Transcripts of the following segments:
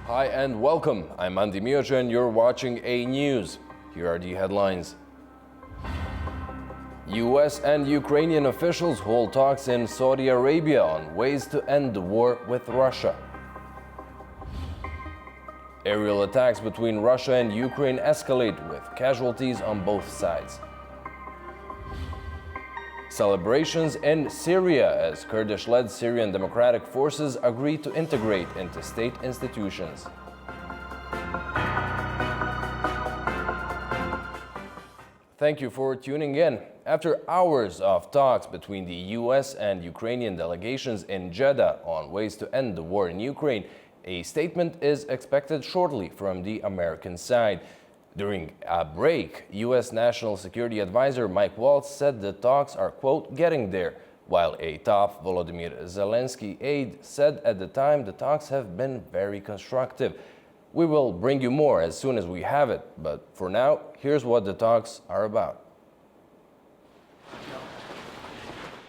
Hi and welcome. I'm Andy Miocha and you're watching A News. Here are the headlines. US and Ukrainian officials hold talks in Saudi Arabia on ways to end the war with Russia. Aerial attacks between Russia and Ukraine escalate with casualties on both sides. Celebrations in Syria as Kurdish-led Syrian Democratic Forces agree to integrate into state institutions. Thank you for tuning in. After hours of talks between the US and Ukrainian delegations in Jeddah on ways to end the war in Ukraine, a statement is expected shortly from the American side. During a break, U.S. National Security Advisor Mike Waltz said the talks are, quote, getting there, while a top Volodymyr Zelensky aide said at the time the talks have been very constructive. We will bring you more as soon as we have it, but for now, here's what the talks are about.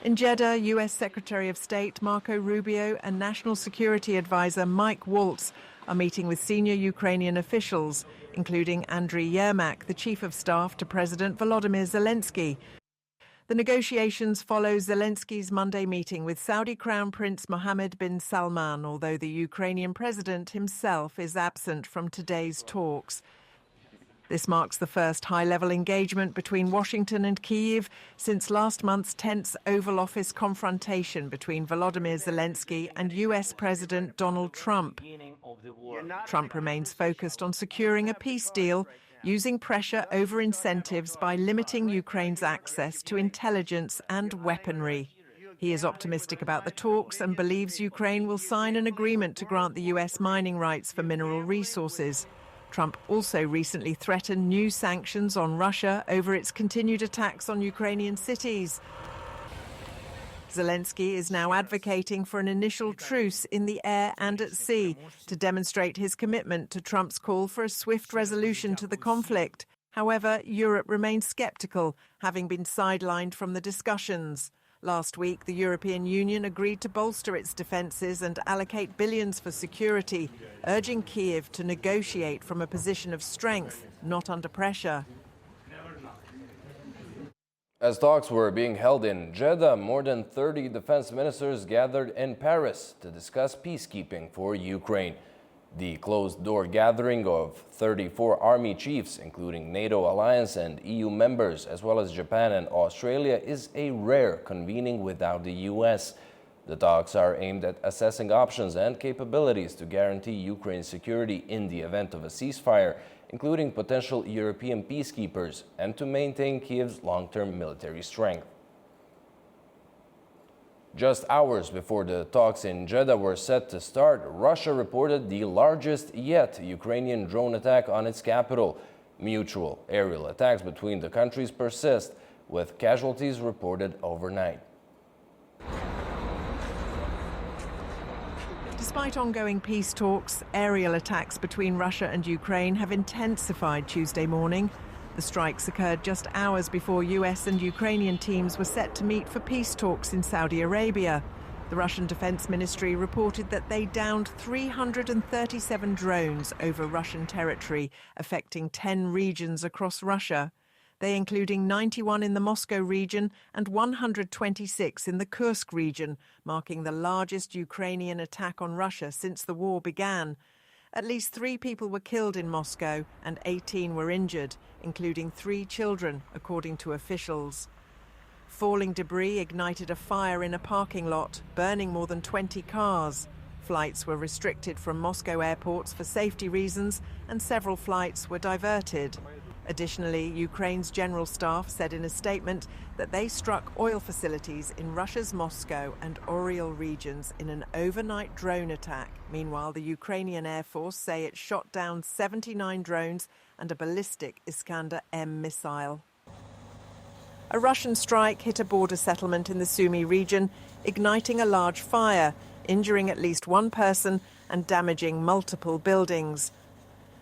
In Jeddah, U.S. Secretary of State Marco Rubio and National Security Advisor Mike Waltz are meeting with senior Ukrainian officials, including Andriy Yermak, the Chief of Staff to President Volodymyr Zelensky. The negotiations follow Zelensky's Monday meeting with Saudi Crown Prince Mohammed bin Salman, although the Ukrainian president himself is absent from today's talks. This marks the first high-level engagement between Washington and Kyiv since last month's tense Oval Office confrontation between Volodymyr Zelensky and US President Donald Trump. Trump remains focused on securing a peace deal, using pressure over incentives by limiting Ukraine's access to intelligence and weaponry. He is optimistic about the talks and believes Ukraine will sign an agreement to grant the US mining rights for mineral resources. Trump also recently threatened new sanctions on Russia over its continued attacks on Ukrainian cities. Zelensky is now advocating for an initial truce in the air and at sea to demonstrate his commitment to Trump's call for a swift resolution to the conflict. However, Europe remains skeptical, having been sidelined from the discussions. Last week, the European Union agreed to bolster its defences and allocate billions for security, urging Kyiv to negotiate from a position of strength, not under pressure. As talks were being held in Jeddah, more than 30 defense ministers gathered in Paris to discuss peacekeeping for Ukraine. The closed-door gathering of 34 army chiefs, including NATO alliance and EU members, as well as Japan and Australia, is a rare convening without the US. The talks are aimed at assessing options and capabilities to guarantee Ukraine's security in the event of a ceasefire, including potential European peacekeepers, and to maintain Kyiv's long-term military strength. Just hours before the talks in Jeddah were set to start, Russia reported the largest yet Ukrainian drone attack on its capital. Mutual aerial attacks between the countries persist, with casualties reported overnight. Despite ongoing peace talks, aerial attacks between Russia and Ukraine have intensified Tuesday morning. The strikes occurred just hours before US and Ukrainian teams were set to meet for peace talks in Saudi Arabia. The Russian Defense Ministry reported that they downed 337 drones over Russian territory, affecting 10 regions across Russia. They including 91 in the Moscow region and 126 in the Kursk region, marking the largest Ukrainian attack on Russia since the war began. At least 3 people were killed in Moscow and 18 were injured, including 3 children, according to officials. Falling debris ignited a fire in a parking lot, burning more than 20 cars. Flights were restricted from Moscow airports for safety reasons, and several flights were diverted. Additionally, Ukraine's general staff said in a statement that they struck oil facilities in Russia's Moscow and Oryol regions in an overnight drone attack. Meanwhile, the Ukrainian Air Force say it shot down 79 drones and a ballistic Iskander-M missile. A Russian strike hit a border settlement in the Sumy region, igniting a large fire, injuring at least 1 person and damaging multiple buildings.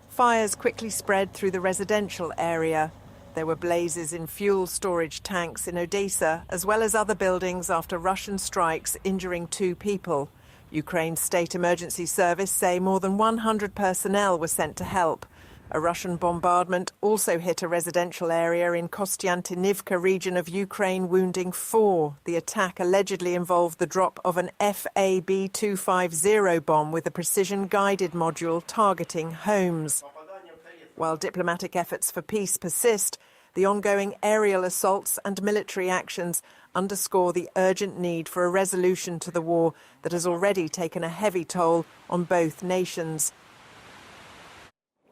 Fires quickly spread through the residential area. There were blazes in fuel storage tanks in Odessa, as well as other buildings after Russian strikes injuring 2 people. Ukraine's state emergency service say more than 100 personnel were sent to help. A Russian bombardment also hit a residential area in Kostiantynivka region of Ukraine, wounding 4. The attack allegedly involved the drop of an FAB-250 bomb with a precision-guided module targeting homes. While diplomatic efforts for peace persist, the ongoing aerial assaults and military actions underscore the urgent need for a resolution to the war that has already taken a heavy toll on both nations.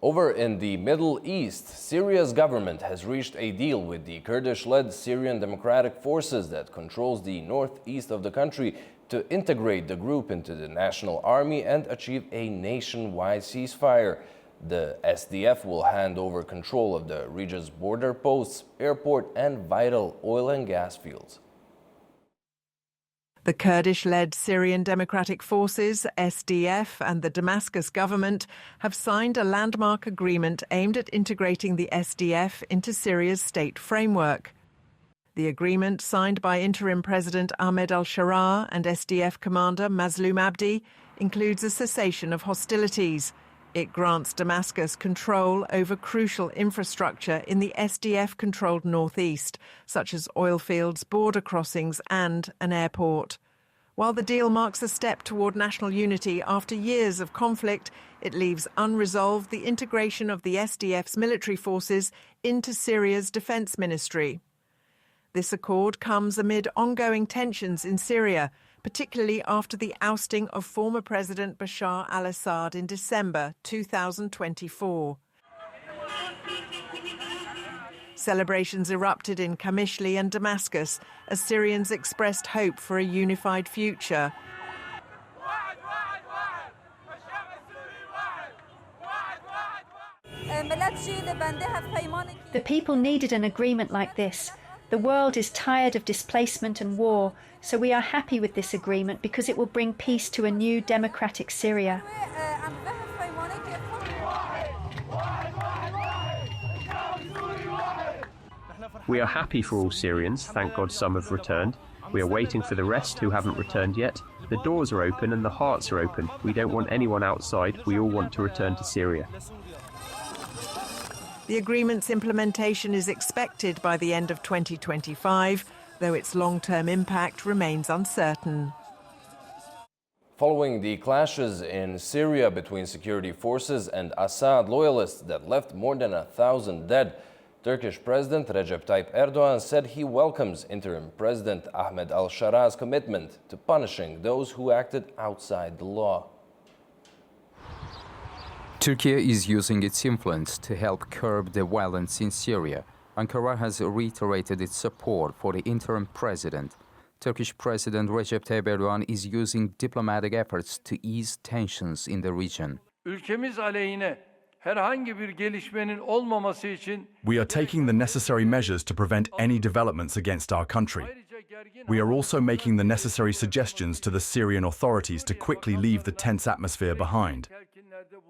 Over in the Middle East, Syria's government has reached a deal with the Kurdish-led Syrian Democratic Forces that controls the northeast of the country to integrate the group into the national army and achieve a nationwide ceasefire. The SDF will hand over control of the region's border posts, airport, and vital oil and gas fields. The Kurdish-led Syrian Democratic Forces, SDF, and the Damascus government have signed a landmark agreement aimed at integrating the SDF into Syria's state framework. The agreement, signed by interim President Ahmed al-Sharaa and SDF commander Mazloum Abdi, includes a cessation of hostilities. It grants Damascus control over crucial infrastructure in the SDF-controlled northeast, such as oil fields, border crossings and an airport. While the deal marks a step toward national unity after years of conflict, it leaves unresolved the integration of the SDF's military forces into Syria's defense ministry. This accord comes amid ongoing tensions in Syria, particularly after the ousting of former President Bashar al-Assad in December 2024. Celebrations erupted in Qamishli and Damascus as Syrians expressed hope for a unified future. The people needed an agreement like this. The world is tired of displacement and war, so we are happy with this agreement because it will bring peace to a new democratic Syria. We are happy for all Syrians, thank God some have returned. We are waiting for the rest who haven't returned yet. The doors are open and the hearts are open. We don't want anyone outside, we all want to return to Syria. The agreement's implementation is expected by the end of 2025, though its long-term impact remains uncertain. Following the clashes in Syria between security forces and Assad loyalists that left more than 1,000 dead, Turkish President Recep Tayyip Erdogan said he welcomes interim President Ahmed al-Sharaa's commitment to punishing those who acted outside the law. Turkey is using its influence to help curb the violence in Syria. Ankara has reiterated its support for the interim president. Turkish President Recep Tayyip Erdogan is using diplomatic efforts to ease tensions in the region. Ülkemiz aleyhine herhangi bir gelişmenin olmaması için We are taking the necessary measures to prevent any developments against our country. We are also making the necessary suggestions to the Syrian authorities to quickly leave the tense atmosphere behind.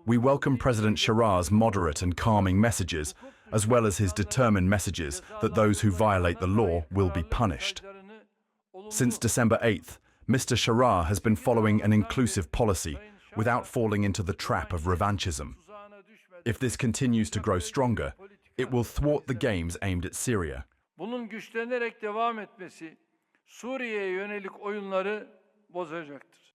We welcome President Sharaa's moderate and calming messages, as well as his determined messages that those who violate the law will be punished. Since December 8th, Mr. Sharaa has been following an inclusive policy without falling into the trap of revanchism. If this continues to grow stronger, it will thwart the games aimed at Syria. Bunun güçlenerek devam etmesi Suriye'ye yönelik oyunları bozacaktır.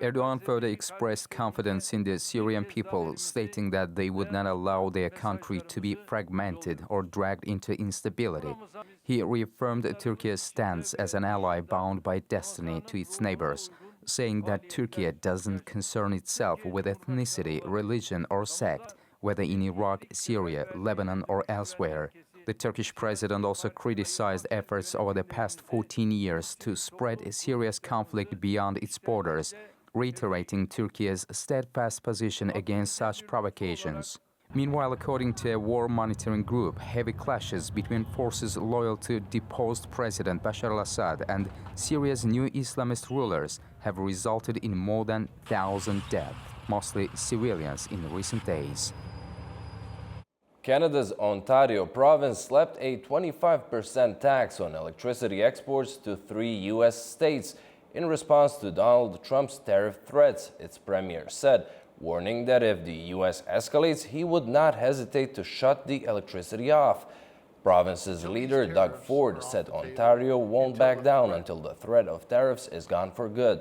Erdogan further expressed confidence in the Syrian people, stating that they would not allow their country to be fragmented or dragged into instability. He reaffirmed Turkey's stance as an ally bound by destiny to its neighbors, saying that Turkey doesn't concern itself with ethnicity, religion, or sect, whether in Iraq, Syria, Lebanon, or elsewhere. The Turkish president also criticized efforts over the past 14 years to spread Syria's conflict beyond its borders, reiterating Turkey's steadfast position against such provocations. Meanwhile, according to a war monitoring group, heavy clashes between forces loyal to deposed President Bashar al-Assad and Syria's new Islamist rulers have resulted in more than 1,000 deaths, mostly civilians, in recent days. Canada's Ontario province slapped a 25% tax on electricity exports to 3 U.S. states in response to Donald Trump's tariff threats, its premier said, warning that if the U.S. escalates, he would not hesitate to shut the electricity off. Province's leader Doug Ford said Ontario won't back down until the threat of tariffs is gone for good.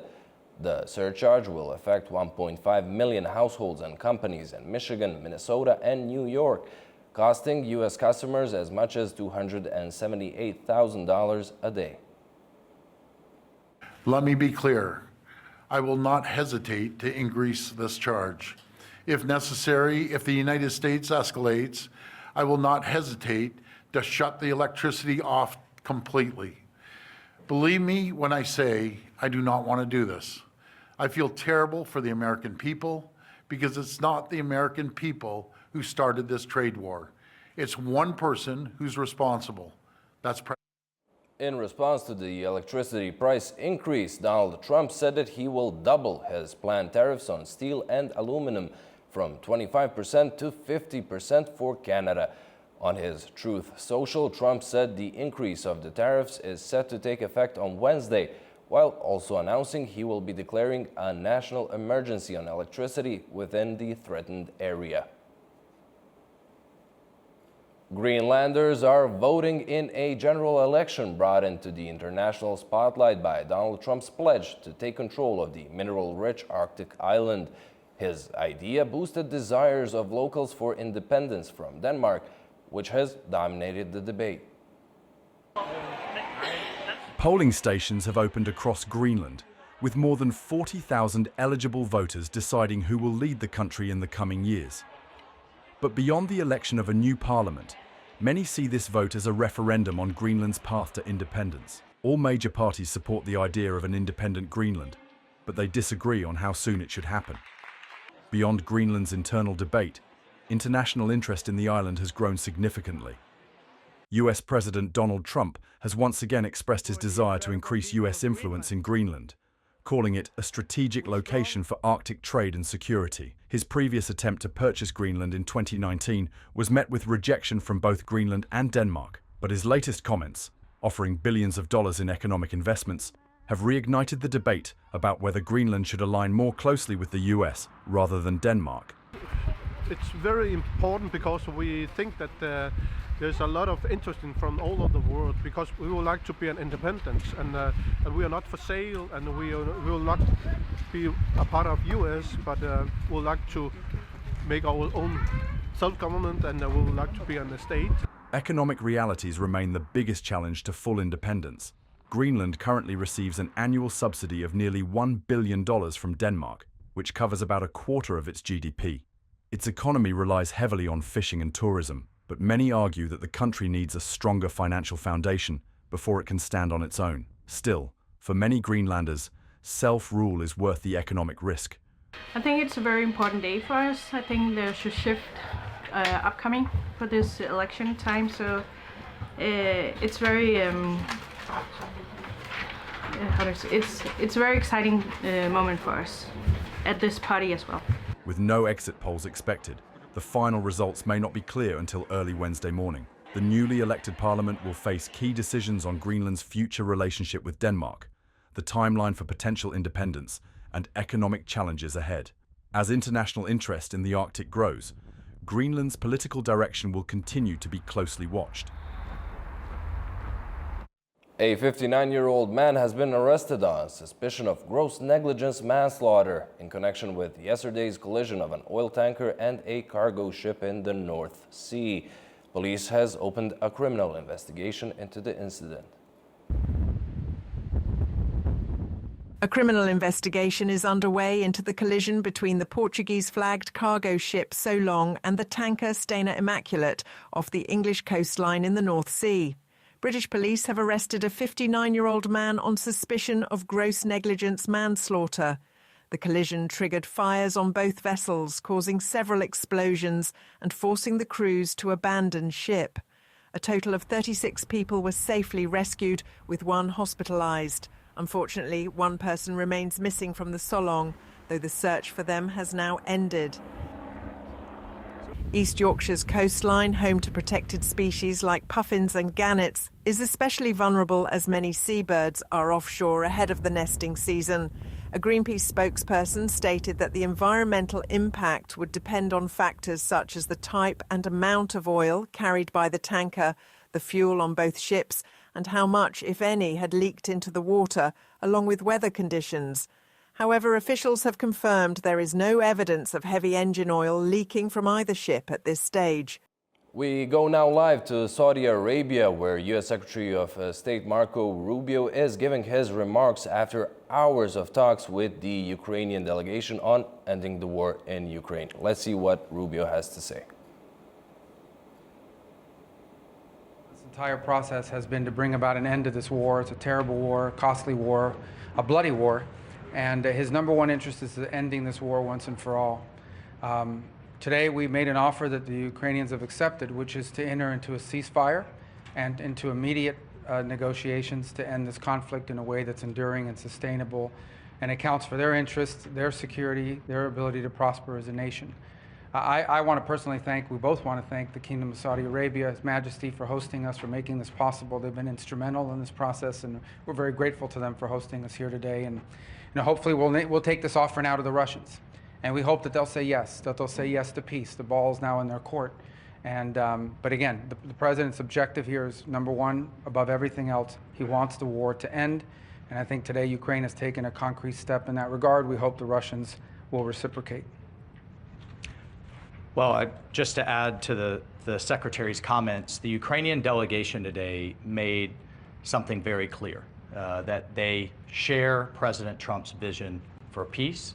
The surcharge will affect 1.5 million households and companies in Michigan, Minnesota, and New York, costing U.S. customers as much as $278,000 a day. Let me be clear. I will not hesitate to increase this charge. If necessary, if the United States escalates, I will not hesitate to shut the electricity off completely. Believe me when I say I do not want to do this. I feel terrible for the American people because it's not the American people who started this trade war. It's one person who's responsible. That's In response to the electricity price increase, Donald Trump said that he will double his planned tariffs on steel and aluminum from 25% to 50% for Canada. On his Truth Social, Trump said the increase of the tariffs is set to take effect on Wednesday, while also announcing he will be declaring a national emergency on electricity within the threatened area. Greenlanders are voting in a general election brought into the international spotlight by Donald Trump's pledge to take control of the mineral-rich Arctic island. His idea boosted desires of locals for independence from Denmark, which has dominated the debate. Polling stations have opened across Greenland, with more than 40,000 eligible voters deciding who will lead the country in the coming years. But beyond the election of a new parliament, many see this vote as a referendum on Greenland's path to independence. All major parties support the idea of an independent Greenland, but they disagree on how soon it should happen. Beyond Greenland's internal debate, international interest in the island has grown significantly. US President Donald Trump has once again expressed his desire to increase US influence in Greenland, calling it a strategic location for Arctic trade and security. His previous attempt to purchase Greenland in 2019 was met with rejection from both Greenland and Denmark, but his latest comments, offering billions of dollars in economic investments, have reignited the debate about whether Greenland should align more closely with the US rather than Denmark. It's very important because we think that there's a lot of interest from all over the world, because we would like to be an independence, and we are not for sale, and we will not be a part of US, but we would like to make our own self-government, and we would like to be in the state. Economic realities remain the biggest challenge to full independence. Greenland currently receives an annual subsidy of nearly $1 billion from Denmark, which covers about a quarter of its GDP. Its economy relies heavily on fishing and tourism, but many argue that the country needs a stronger financial foundation before it can stand on its own. Still, for many Greenlanders, self-rule is worth the economic risk. I think it's a very important day for us. I think there's a shift upcoming for this election time, so it's very it's a very exciting moment for us at this party as well. With no exit polls expected, the final results may not be clear until early Wednesday morning. The newly elected parliament will face key decisions on Greenland's future relationship with Denmark, the timeline for potential independence, and economic challenges ahead. As international interest in the Arctic grows, Greenland's political direction will continue to be closely watched. A 59-year-old man has been arrested on suspicion of gross negligence manslaughter in connection with yesterday's collision of an oil tanker and a cargo ship in the North Sea. Police has opened a criminal investigation into the incident. A criminal investigation is underway into the collision between the Portuguese-flagged cargo ship So Long and the tanker Stena Immaculate off the English coastline in the North Sea. British police have arrested a 59-year-old man on suspicion of gross negligence manslaughter. The collision triggered fires on both vessels, causing several explosions and forcing the crews to abandon ship. A total of 36 people were safely rescued, with one hospitalised. Unfortunately, one person remains missing from the So Long, though the search for them has now ended. East Yorkshire's coastline, home to protected species like puffins and gannets, is especially vulnerable as many seabirds are offshore ahead of the nesting season. A Greenpeace spokesperson stated that the environmental impact would depend on factors such as the type and amount of oil carried by the tanker, the fuel on both ships, and how much, if any, had leaked into the water, along with weather conditions. However, officials have confirmed there is no evidence of heavy engine oil leaking from either ship at this stage. We go now live to Saudi Arabia, where U.S. Secretary of State Marco Rubio is giving his remarks after hours of talks with the Ukrainian delegation on ending the war in Ukraine. Let's see what Rubio has to say. This entire process has been to bring about an end to this war. It's a terrible war, a costly war, a bloody war. And his number one interest is ending this war once and for all. Today we made an offer that the Ukrainians have accepted, which is to enter into a ceasefire and into immediate negotiations to end this conflict in a way that's enduring and sustainable and accounts for their interests, their security, their ability to prosper as a nation. I want to personally thank, we both want to thank the Kingdom of Saudi Arabia, His Majesty, for hosting us, for making this possible. They've been instrumental in this process, and we're very grateful to them for hosting us here today. And hopefully we'll take this offer now to the Russians. And we hope that they'll say yes, to peace. The ball's now in their court. And but again, the president's objective here is, number one, above everything else, he wants the war to end. And I think today Ukraine has taken a concrete step in that regard. We hope the Russians will reciprocate. Well, just to add to the Secretary's comments, the Ukrainian delegation today made something very clear, that they share President Trump's vision for peace.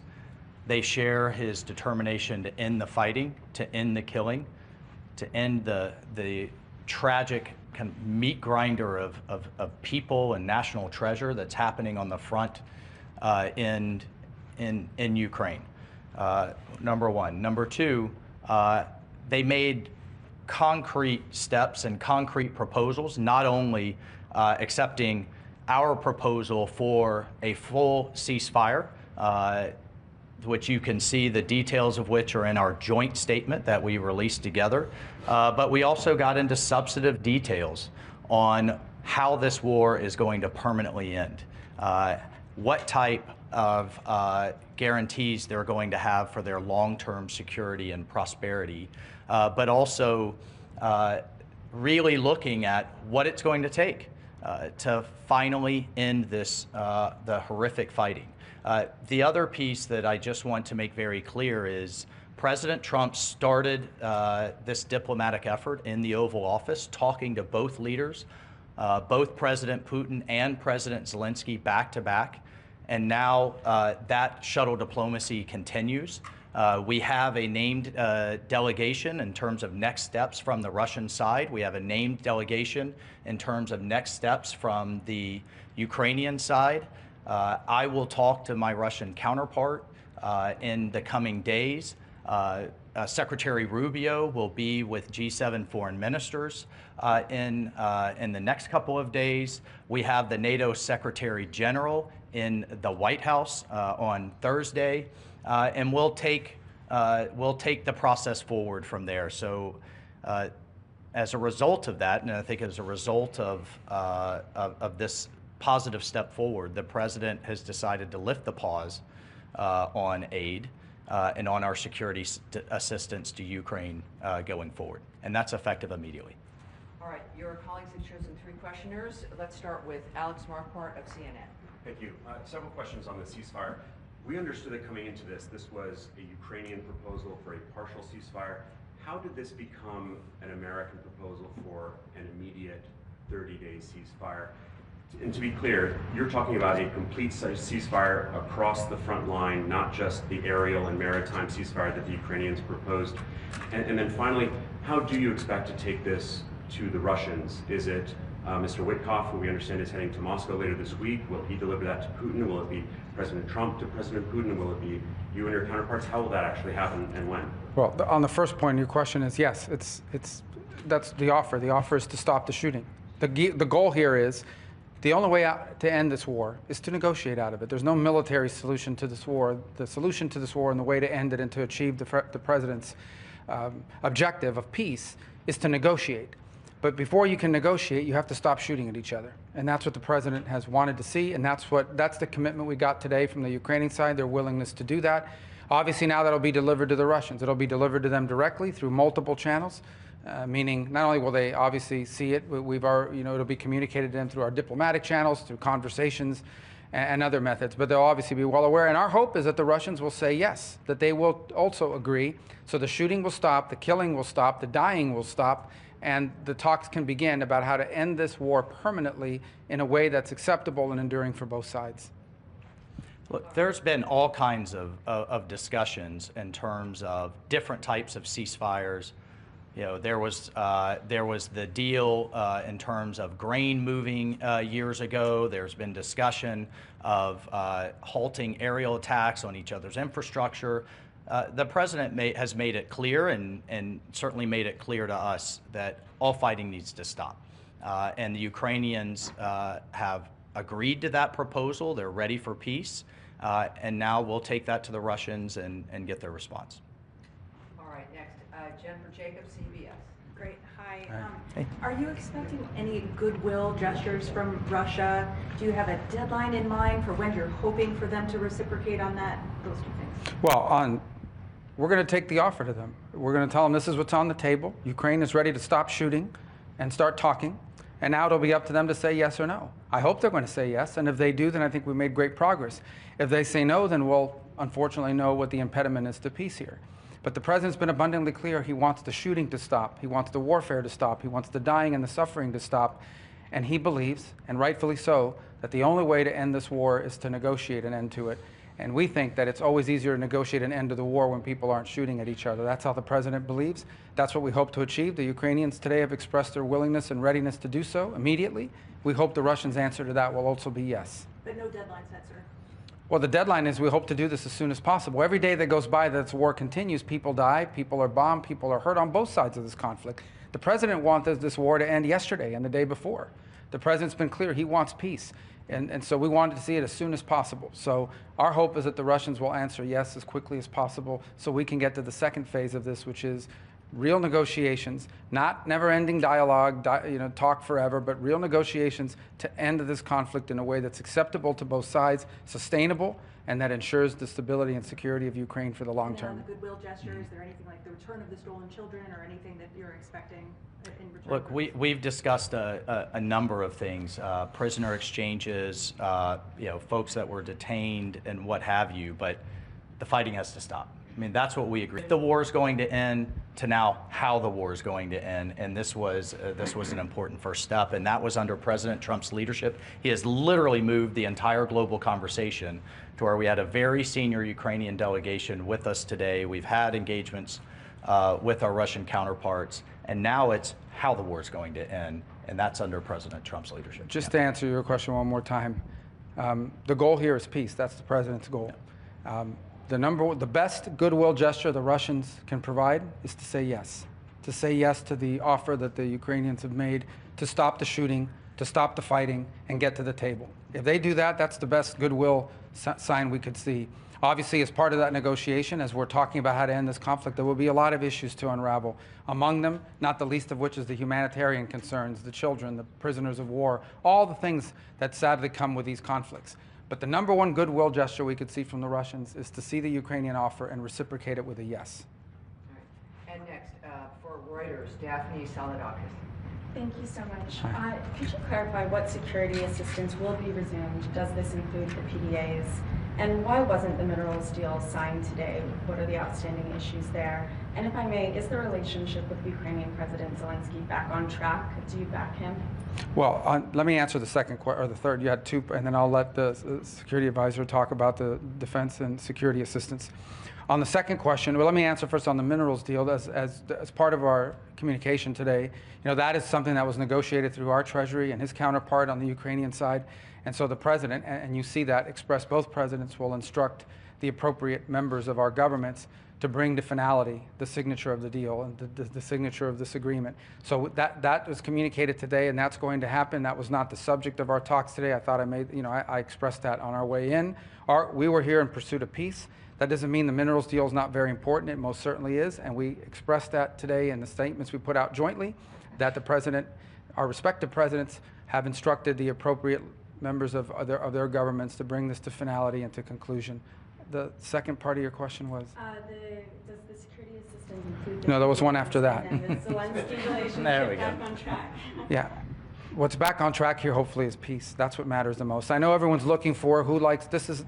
They share his determination to end the fighting, to end the killing, to end the tragic kind of meat grinder of people and national treasure that's happening on the front in Ukraine. Number one. Number two, they made concrete steps and concrete proposals, not only accepting our proposal for a full ceasefire, which you can see the details of which are in our joint statement that we released together, but we also got into substantive details on how this war is going to permanently end, what type of guarantees they're going to have for their long-term security and prosperity, but also really looking at what it's going to take to finally end this, the horrific fighting. The other piece that I just want to make very clear is President Trump started this diplomatic effort in the Oval Office, talking to both leaders, both President Putin and President Zelensky back to back. And now that shuttle diplomacy continues. We have a named delegation in terms of next steps from the Russian side. We have a named delegation in terms of next steps from the Ukrainian side. I will talk to my Russian counterpart in the coming days. Secretary Rubio will be with G7 foreign ministers in the next couple of days. We have the NATO Secretary General in the White House on Thursday, and we'll take the process forward from there. So, as a result of that, and I think as a result of this positive step forward, the president has decided to lift the pause on aid and on our security assistance to Ukraine going forward, and that's effective immediately. All right, your colleagues have chosen 3 questioners. Let's start with Alex Marquardt of CNN. Thank you. Several questions on the ceasefire. We understood that coming into this was a Ukrainian proposal for a partial ceasefire. How did this become an American proposal for an immediate 30-day ceasefire? And to be clear, you're talking about a complete ceasefire across the front line, not just the aerial and maritime ceasefire that the Ukrainians proposed. And then finally, how do you expect to take this to the Russians? Is it Mr. Witkoff, who we understand is heading to Moscow later this week? Will he deliver that to Putin? Will it be President Trump to President Putin? Will it be you and your counterparts? How will that actually happen and when? Well, on the first point, your question is yes. That's the offer. The offer is to stop the shooting. The goal here is the only way out to end this war is to negotiate out of it. There's no military solution to this war. The solution to this war and the way to end it and to achieve the president's objective of peace is to negotiate. But before you can negotiate, you have to stop shooting at each other. And that's what the president has wanted to see, and that's the commitment we got today from the Ukrainian side, their willingness to do that. Obviously now that'll be delivered to the Russians. It'll be delivered to them directly through multiple channels, meaning not only will they obviously see it, but it'll be communicated to them through our diplomatic channels, through conversations, and other methods, but they'll obviously be well aware. And our hope is that the Russians will say yes, that they will also agree. So the shooting will stop, the killing will stop, the dying will stop, and the talks can begin about how to end this war permanently in a way that's acceptable and enduring for both sides. Look, there's been all kinds of discussions in terms of different types of ceasefires. You know, there was the deal in terms of grain moving years ago. There's been discussion of halting aerial attacks on each other's infrastructure. The president has made it clear and certainly made it clear to us that all fighting needs to stop. And the Ukrainians have agreed to that proposal. They're ready for peace. And now we'll take that to the Russians and get their response. All right, next, Jennifer Jacobs, CBS. Great. Hi. Hey. Are you expecting any goodwill gestures from Russia? Do you have a deadline in mind for when you're hoping for them to reciprocate on that? Those two things. Well, we're going to take the offer to them. We're going to tell them this is what's on the table. Ukraine is ready to stop shooting and start talking. And now it'll be up to them to say yes or no. I hope they're going to say yes. And if they do, then I think we made great progress. If they say no, then we'll unfortunately know what the impediment is to peace here. But the president's been abundantly clear. He wants the shooting to stop. He wants the warfare to stop. He wants the dying and the suffering to stop. And he believes, and rightfully so, that the only way to end this war is to negotiate an end to it. And we think that it's always easier to negotiate an end to the war when people aren't shooting at each other. That's how the president believes. That's what we hope to achieve. The Ukrainians today have expressed their willingness and readiness to do so immediately. We hope the Russians' answer to that will also be yes. But no deadline set, sir. Well, the deadline is we hope to do this as soon as possible. Every day that goes by that this war continues, people die, people are bombed, people are hurt on both sides of this conflict. The president wanted this war to end yesterday and the day before. The president's been clear. He wants peace. And so we wanted to see it as soon as possible. So our hope is that the Russians will answer yes as quickly as possible so we can get to the second phase of this, which is real negotiations, not never-ending dialogue, talk forever, but real negotiations to end this conflict in a way that's acceptable to both sides, sustainable, and that ensures the stability and security of Ukraine for the long term. And on the goodwill gesture, is there anything like the return of the stolen children or anything that you're expecting in return? Look, we've discussed a number of things, prisoner exchanges, folks that were detained and what have you, but the fighting has to stop. I mean, that's what we agree. If the war is going to end, to now how the war is going to end, and this was an important first step, and that was under President Trump's leadership. He has literally moved the entire global conversation to where we had a very senior Ukrainian delegation with us today. We've had engagements with our Russian counterparts, and now it's how the war is going to end, and that's under President Trump's leadership. Just to answer your question one more time, the goal here is peace. That's the president's goal. Yeah. The best goodwill gesture the Russians can provide is to say yes to the offer that the Ukrainians have made to stop the shooting, to stop the fighting, and get to the table. If they do that, that's the best goodwill sign we could see. Obviously, as part of that negotiation, as we're talking about how to end this conflict, there will be a lot of issues to unravel. Among them, not the least of which is the humanitarian concerns, the children, the prisoners of war, all the things that sadly come with these conflicts. But the number one goodwill gesture we could see from the Russians is to see the Ukrainian offer and reciprocate it with a yes. And next, for Reuters, Daphne Saladakis. Thank you so much. Could you clarify what security assistance will be resumed? Does this include the PDAs? And why wasn't the minerals deal signed today? What are the outstanding issues there? And if I may, is the relationship with Ukrainian President Zelensky back on track? Do you back him? Well, let me answer the second or the third. You had two, and then I'll let the security advisor talk about the defense and security assistance. On the second question, well, let me answer first on the minerals deal. As part of our communication today, that is something that was negotiated through our Treasury and his counterpart on the Ukrainian side. And so the president, and you see that expressed, both presidents will instruct the appropriate members of our governments to bring to finality the signature of the deal and the signature of this agreement. So that was communicated today, and that's going to happen. That was not the subject of our talks today. I thought I expressed that on our way in. We were here in pursuit of peace. That doesn't mean the minerals deal is not very important. It most certainly is, and we expressed that today in the statements we put out jointly, that the president, our respective presidents, have instructed the appropriate members of their governments to bring this to finality and to conclusion. The second part of your question was? Does the security assistance include? No, there was one after that. And the Zelensky relationship There we go. back on track? Yeah. What's back on track here, hopefully, is peace. That's what matters the most. I know everyone's looking for who likes this is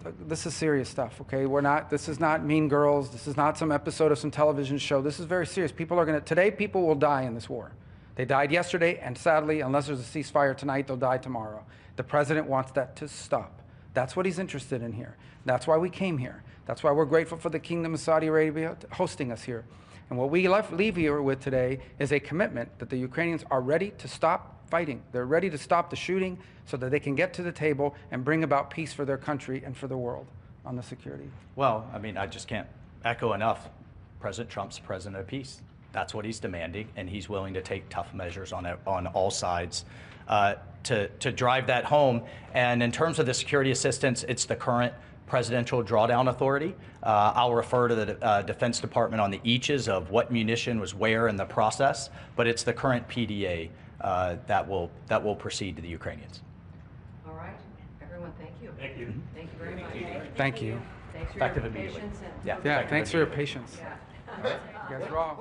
serious stuff, okay? This is not Mean Girls. This is not some episode of some television show. This is very serious. Today people will die in this war. They died yesterday, and sadly, unless there's a ceasefire tonight, they'll die tomorrow. The president wants that to stop. That's what he's interested in here. That's why we came here. That's why we're grateful for the Kingdom of Saudi Arabia hosting us here. And what we leave here with today is a commitment that the Ukrainians are ready to stop fighting. They're ready to stop the shooting so that they can get to the table and bring about peace for their country and for the world on the security. Well, I mean, I just can't echo enough. President Trump's president of peace. That's what he's demanding, and he's willing to take tough measures on all sides to drive that home. And in terms of the security assistance, it's the current Presidential Drawdown Authority. I'll refer to the Defense Department on the eaches of what munition was where in the process, but it's the current PDA that will proceed to the Ukrainians. All right, everyone, thank you. Thank you. Thank you very much. Thank you. Thanks for Effective your immediately. patience. Yeah, thanks for your patience. Yeah. You guys are off.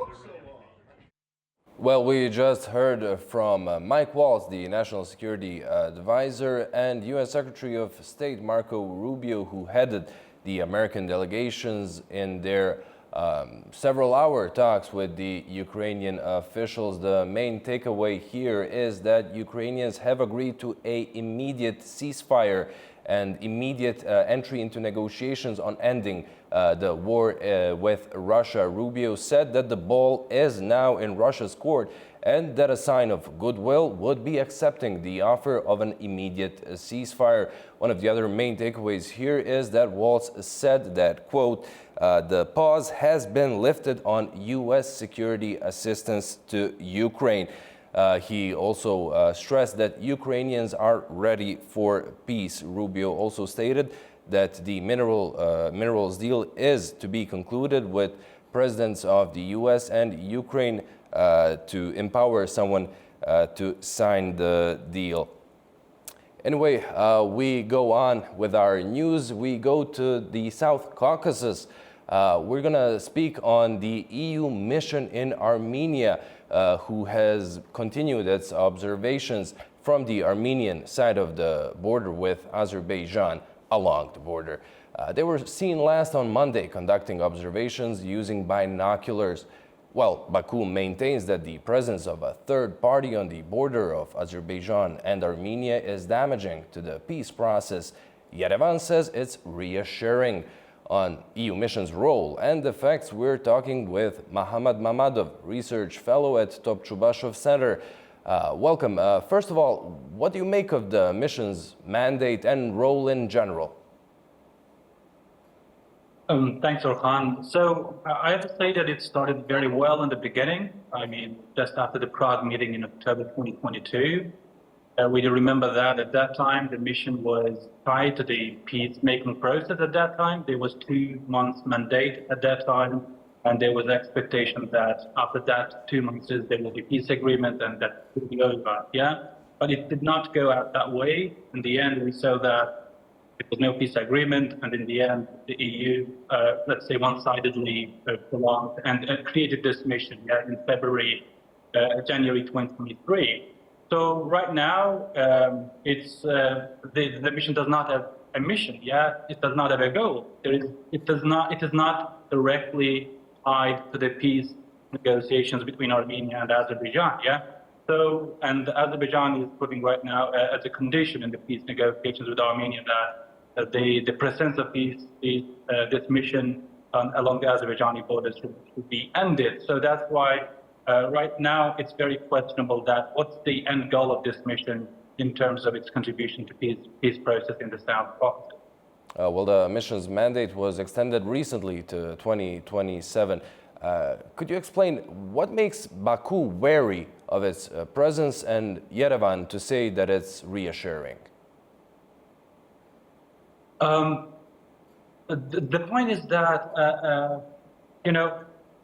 Well, we just heard from Mike Waltz, the National Security Advisor, and U.S. Secretary of State Marco Rubio, who headed the American delegations in their several-hour talks with the Ukrainian officials. The main takeaway here is that Ukrainians have agreed to an immediate ceasefire and immediate entry into negotiations on ending the war with Russia. Rubio said that the ball is now in Russia's court and that a sign of goodwill would be accepting the offer of an immediate ceasefire. One of the other main takeaways here is that Waltz said that, quote, the pause has been lifted on U.S. security assistance to Ukraine. He also stressed that Ukrainians are ready for peace. Rubio also stated that the minerals deal is to be concluded with presidents of the U.S. and Ukraine to empower someone to sign the deal. Anyway, we go on with our news. We go to the South Caucasus. We're going to speak on the EU mission in Armenia, who has continued its observations from the Armenian side of the border with Azerbaijan along the border. They were seen last on Monday conducting observations using binoculars. Well, Baku maintains that the presence of a third party on the border of Azerbaijan and Armenia is damaging to the peace process. Yerevan says it's reassuring. On EU mission's role and effects, we're talking with Mohammad Mamadov, research fellow at Topchubashov Center. Welcome. First of all, what do you make of the mission's mandate and role in general? Thanks, Orhan. So I have to say that it started very well in the beginning. I mean, just after the Prague meeting in October 2022. We remember that at that time, the mission was tied to the peacemaking process at that time. There was 2 months mandate at that time, and there was expectation that after that 2 months, there will be peace agreement and that would be over, yeah? But it did not go out that way. In the end, we saw that there was no peace agreement, and in the end, the EU, let's say one-sidedly prolonged and created this mission in January 2023. So right now, the mission does not have a mission. Yeah, it does not have a goal. It is not directly tied to the peace negotiations between Armenia and Azerbaijan. Yeah. So, and Azerbaijan is putting right now as a condition in the peace negotiations with Armenia that the presence of this mission along the Azerbaijani borders should be ended. So that's why. Right now, it's very questionable that what's the end goal of this mission in terms of its contribution to peace process in the South Caucasus. Well, the mission's mandate was extended recently to 2027. Could you explain what makes Baku wary of its presence and Yerevan to say that it's reassuring? The point is that,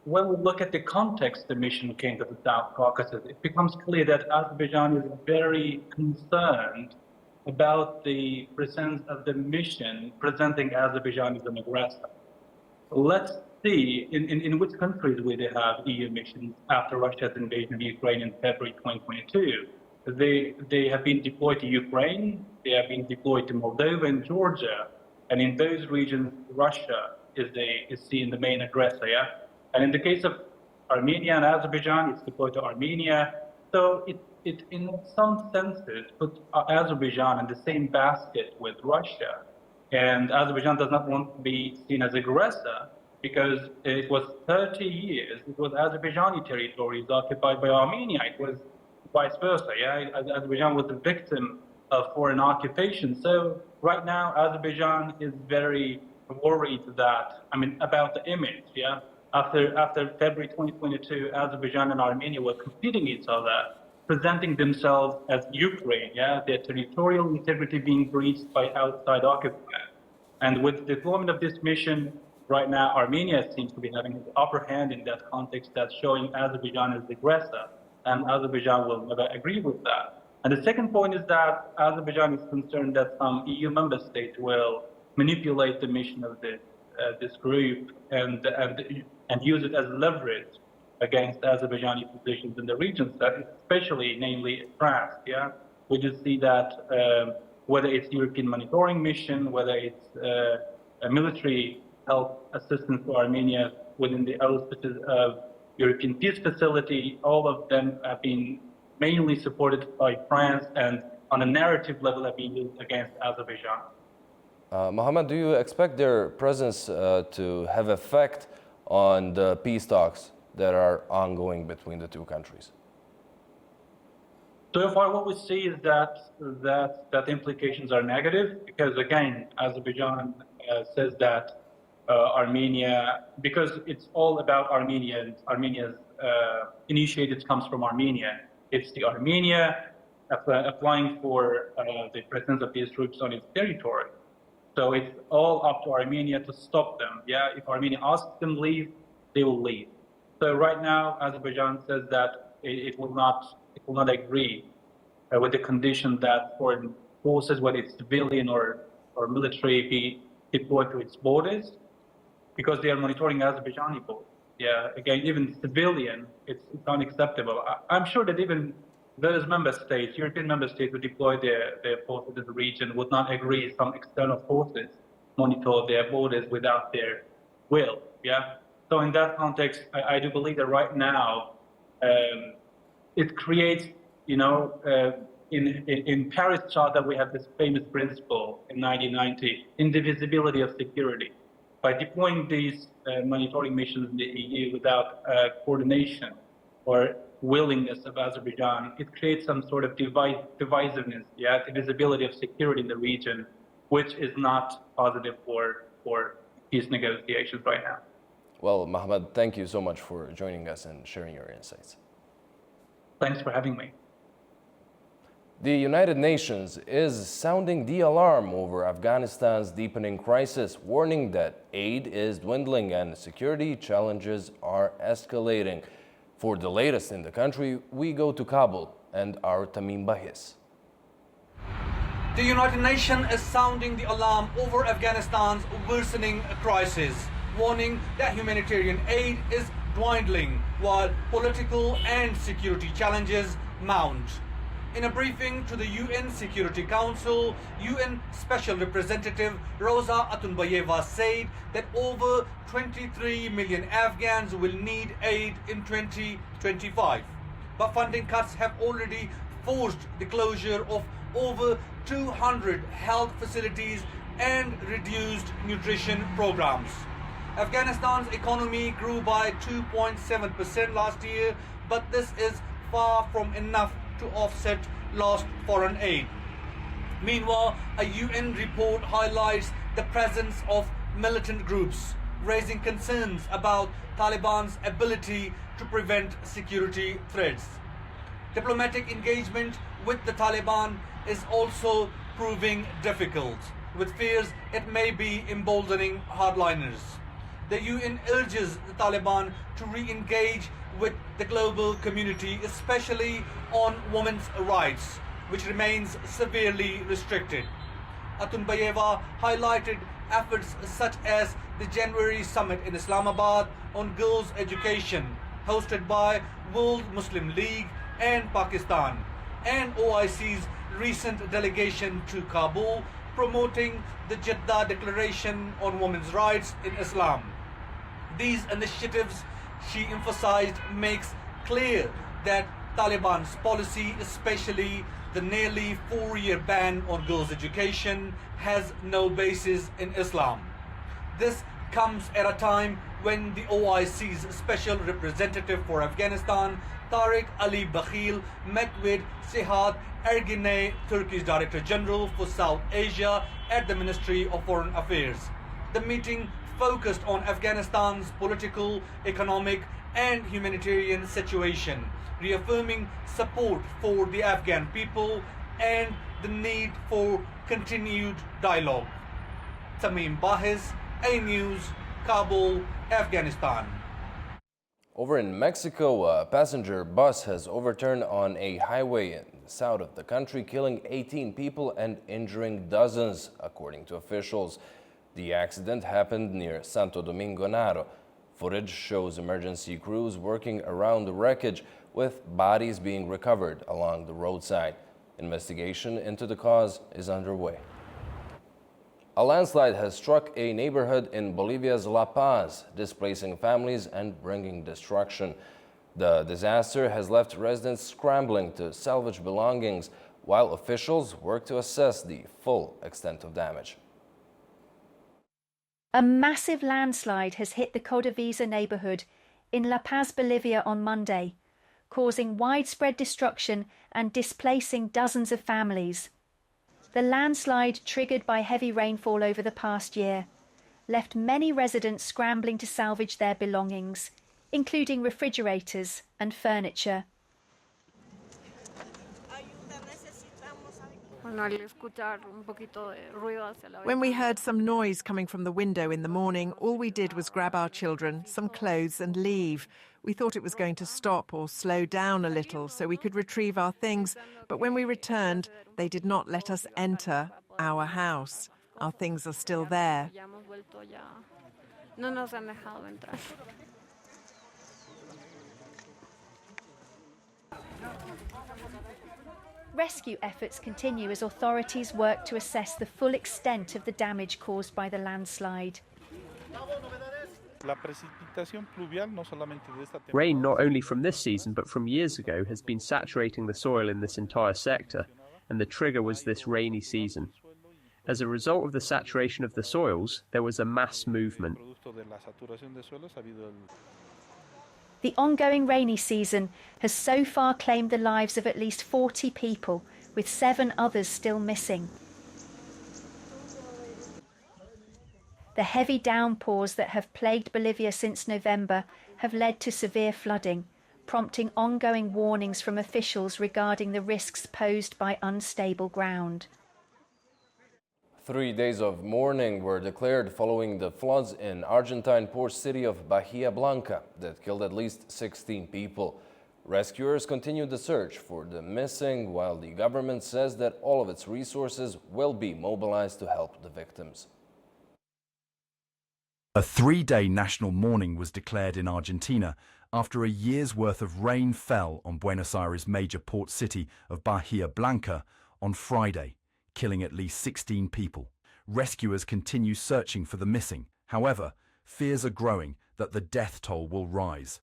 when we look at the context the mission came to the South Caucasus, it becomes clear that Azerbaijan is very concerned about the presence of the mission presenting Azerbaijan as an aggressor. Let's see in which countries we have EU missions after Russia's invasion of Ukraine in February 2022. They have been deployed to Ukraine, they have been deployed to Moldova and Georgia, and in those regions, Russia is seen the main aggressor. Yeah? And in the case of Armenia and Azerbaijan, it's deployed to Armenia. So it in some senses puts Azerbaijan in the same basket with Russia. And Azerbaijan does not want to be seen as aggressor because it was 30 years, it was Azerbaijani territories occupied by Armenia. It was vice versa. Yeah? Azerbaijan was the victim of foreign occupation. So right now, Azerbaijan is very worried about the image. Yeah. After February 2022, Azerbaijan and Armenia were competing each other, presenting themselves as Ukraine, their territorial integrity being breached by outside occupiers. And with the deployment of this mission, right now, Armenia seems to be having the upper hand in that context, that's showing Azerbaijan as the aggressor, and Azerbaijan will never agree with that. And the second point is that Azerbaijan is concerned that some EU member states will manipulate the mission of this group and use it as leverage against Azerbaijani positions in the region, especially, namely France. Yeah, we just see that whether it's European monitoring mission, whether it's a military help assistance to Armenia within the auspices of European Peace Facility, all of them have been mainly supported by France and on a narrative level have been used against Azerbaijan. Mohammed, do you expect their presence to have effect on the peace talks that are ongoing between the two countries? So far, what we see is that implications are negative because, again, Azerbaijan says that Armenia, because it's all about Armenia's initiative comes from Armenia. It's the Armenia applying for the presence of these troops on its territory. So it's all up to Armenia to stop them. Yeah, if Armenia asks them to leave, they will leave. So right now, Azerbaijan says that it will not agree with the condition that foreign forces, whether it's civilian or military, be deployed to its borders, because they are monitoring Azerbaijani borders. Yeah, again, even civilian, it's unacceptable. I'm sure that even those member states, European member states who deploy their forces in the region would not agree some external forces monitor their borders without their will. Yeah. So in that context, I do believe that right now it creates, in Paris Charter we have this famous principle in 1990, indivisibility of security. By deploying these monitoring missions in the EU without coordination or willingness of Azerbaijan, it creates some sort of divisiveness, divisibility of security in the region, which is not positive for peace negotiations right now. Well, Mohammed, thank you so much for joining us and sharing your insights. Thanks for having me. The United Nations is sounding the alarm over Afghanistan's deepening crisis, warning that aid is dwindling and security challenges are escalating. For the latest in the country, we go to Kabul and our Tamim Bahis. The United Nations is sounding the alarm over Afghanistan's worsening crisis, warning that humanitarian aid is dwindling while political and security challenges mount. In a briefing to the UN Security Council, UN Special Representative Rosa Atunbayeva said that over 23 million Afghans will need aid in 2025. But funding cuts have already forced the closure of over 200 health facilities and reduced nutrition programs. Afghanistan's economy grew by 2.7% last year, but this is far from enough to offset lost foreign aid. Meanwhile, a UN report highlights the presence of militant groups, raising concerns about Taliban's ability to prevent security threats. Diplomatic engagement with the Taliban is also proving difficult. with fears it may be emboldening hardliners. The UN urges the Taliban to re-engage with the global community, especially on women's rights, which remains severely restricted. Atunbayeva highlighted efforts such as the January summit in Islamabad on girls' education, hosted by World Muslim League and Pakistan, and OIC's recent delegation to Kabul promoting the Jeddah Declaration on Women's Rights in Islam. These initiatives, she emphasized, makes clear that Taliban's policy, especially the nearly 4-year ban on girls' education, has no basis in Islam. This comes at a time when the OIC's Special Representative for Afghanistan, Tariq Ali Bakhil, met with Sehat Erginay, Turkey's Director General for South Asia, at the Ministry of Foreign Affairs. The meeting focused on Afghanistan's political, economic, and humanitarian situation, reaffirming support for the Afghan people and the need for continued dialogue. Tamim Bahiz, A News, Kabul, Afghanistan. Over in Mexico, a passenger bus has overturned on a highway in the south of the country, killing 18 people and injuring dozens, according to officials. The accident happened near Santo Domingo Naro. Footage shows emergency crews working around the wreckage, with bodies being recovered along the roadside. Investigation into the cause is underway. A landslide has struck a neighborhood in Bolivia's La Paz, displacing families and bringing destruction. The disaster has left residents scrambling to salvage belongings, while officials work to assess the full extent of damage. A massive landslide has hit the Codavisa neighborhood in La Paz, Bolivia on Monday, causing widespread destruction and displacing dozens of families. The landslide, triggered by heavy rainfall over the past year, left many residents scrambling to salvage their belongings, including refrigerators and furniture. When we heard some noise coming from the window in the morning, all we did was grab our children, some clothes, and leave. We thought it was going to stop or slow down a little so we could retrieve our things, but when we returned, they did not let us enter our house. Our things are still there. Rescue efforts continue as authorities work to assess the full extent of the damage caused by the landslide. Rain not only from this season but from years ago has been saturating the soil in this entire sector, and the trigger was this rainy season. As a result of the saturation of the soils, there was a mass movement. The ongoing rainy season has so far claimed the lives of at least 40 people, with 7 others still missing. The heavy downpours that have plagued Bolivia since November have led to severe flooding, prompting ongoing warnings from officials regarding the risks posed by unstable ground. 3 days of mourning were declared following the floods in Argentine port city of Bahia Blanca that killed at least 16 people. Rescuers continued the search for the missing, while the government says that all of its resources will be mobilized to help the victims. A 3-day national mourning was declared in Argentina after a year's worth of rain fell on Buenos Aires' major port city of Bahia Blanca on Friday, killing at least 16 people. Rescuers continue searching for the missing. However, fears are growing that the death toll will rise.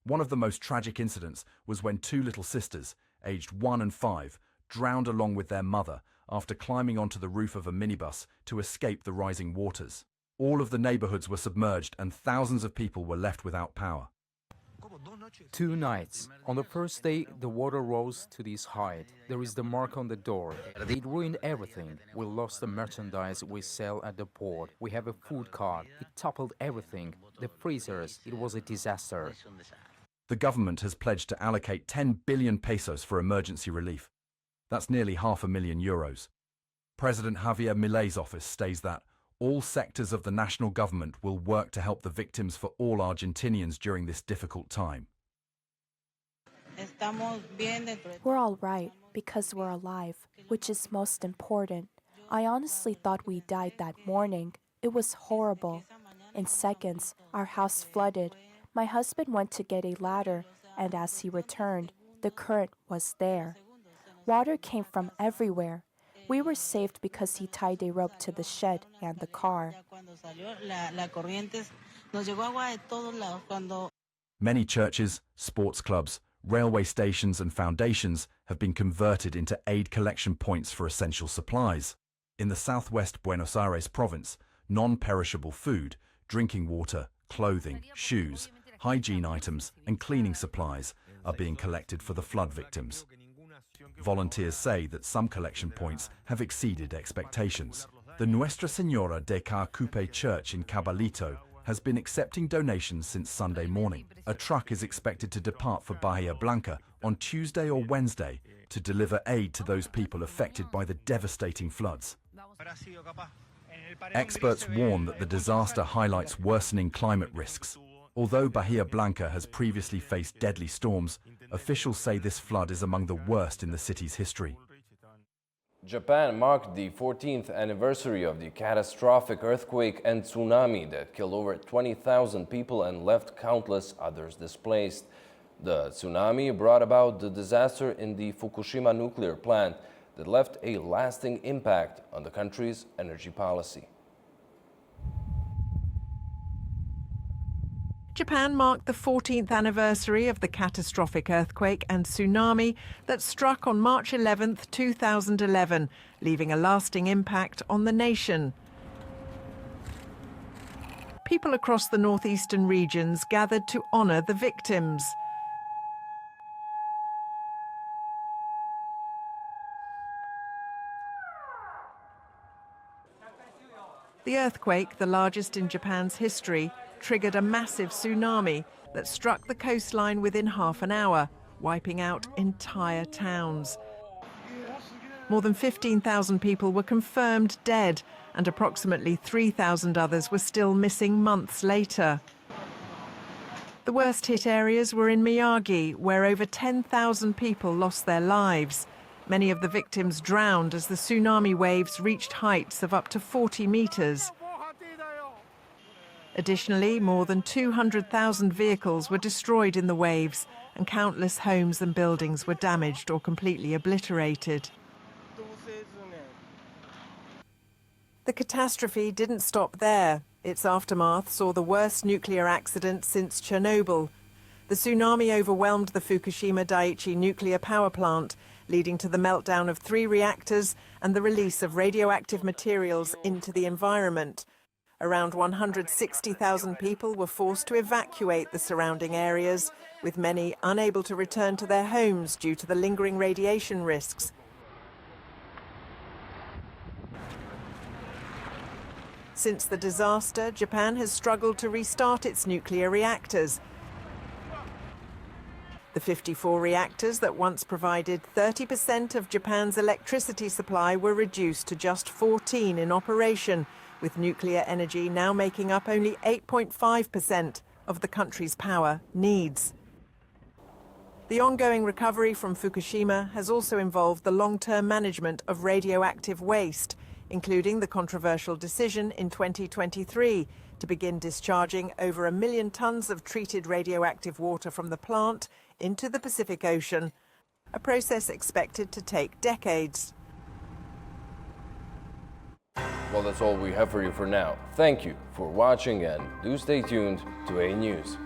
One of the most tragic incidents was when 2 little sisters, aged 1 and 5, drowned along with their mother after climbing onto the roof of a minibus to escape the rising waters. All of the neighborhoods were submerged and thousands of people were left without power. 2 nights. On the first day, the water rose to this height. There is the mark on the door. It ruined everything. We lost the merchandise we sell at the port. We have a food cart. It toppled everything. The freezers. It was a disaster. The government has pledged to allocate 10 billion pesos for emergency relief. That's nearly €500,000. President Javier Milei's office states that all sectors of the national government will work to help the victims for all Argentinians during this difficult time. We're all right because we're alive, which is most important. I honestly thought we died that morning. It was horrible. In seconds, our house flooded. My husband went to get a ladder, and as he returned, the current was there. Water came from everywhere. We were saved because he tied a rope to the shed and the car. Many churches, sports clubs, railway stations and foundations have been converted into aid collection points for essential supplies. In the southwest Buenos Aires province, non-perishable food, drinking water, clothing, shoes, hygiene items and cleaning supplies are being collected for the flood victims. Volunteers say that some collection points have exceeded expectations. The Nuestra Señora de Cacupe Church in Caballito has been accepting donations since Sunday morning. A truck is expected to depart for Bahia Blanca on Tuesday or Wednesday to deliver aid to those people affected by the devastating floods. Experts warn that the disaster highlights worsening climate risks. Although Bahia Blanca has previously faced deadly storms, officials say this flood is among the worst in the city's history. Japan marked the 14th anniversary of the catastrophic earthquake and tsunami that killed over 20,000 people and left countless others displaced. The tsunami brought about the disaster in the Fukushima nuclear plant that left a lasting impact on the country's energy policy. Japan marked the 14th anniversary of the catastrophic earthquake and tsunami that struck on March 11, 2011, leaving a lasting impact on the nation. People across the northeastern regions gathered to honor the victims. The earthquake, the largest in Japan's history, triggered a massive tsunami that struck the coastline within half an hour, wiping out entire towns. More than 15,000 people were confirmed dead, and approximately 3,000 others were still missing months later. The worst hit areas were in Miyagi, where over 10,000 people lost their lives. Many of the victims drowned as the tsunami waves reached heights of up to 40 meters. Additionally, more than 200,000 vehicles were destroyed in the waves, and countless homes and buildings were damaged or completely obliterated. The catastrophe didn't stop there. Its aftermath saw the worst nuclear accident since Chernobyl. The tsunami overwhelmed the Fukushima Daiichi nuclear power plant, leading to the meltdown of 3 reactors and the release of radioactive materials into the environment. Around 160,000 people were forced to evacuate the surrounding areas, with many unable to return to their homes due to the lingering radiation risks. Since the disaster, Japan has struggled to restart its nuclear reactors. The 54 reactors that once provided 30% of Japan's electricity supply were reduced to just 14 in operation, with nuclear energy now making up only 8.5% of the country's power needs. The ongoing recovery from Fukushima has also involved the long-term management of radioactive waste, including the controversial decision in 2023 to begin discharging over 1 million tons of treated radioactive water from the plant into the Pacific Ocean, a process expected to take decades. Well, that's all we have for you for now. Thank you for watching and do stay tuned to A News.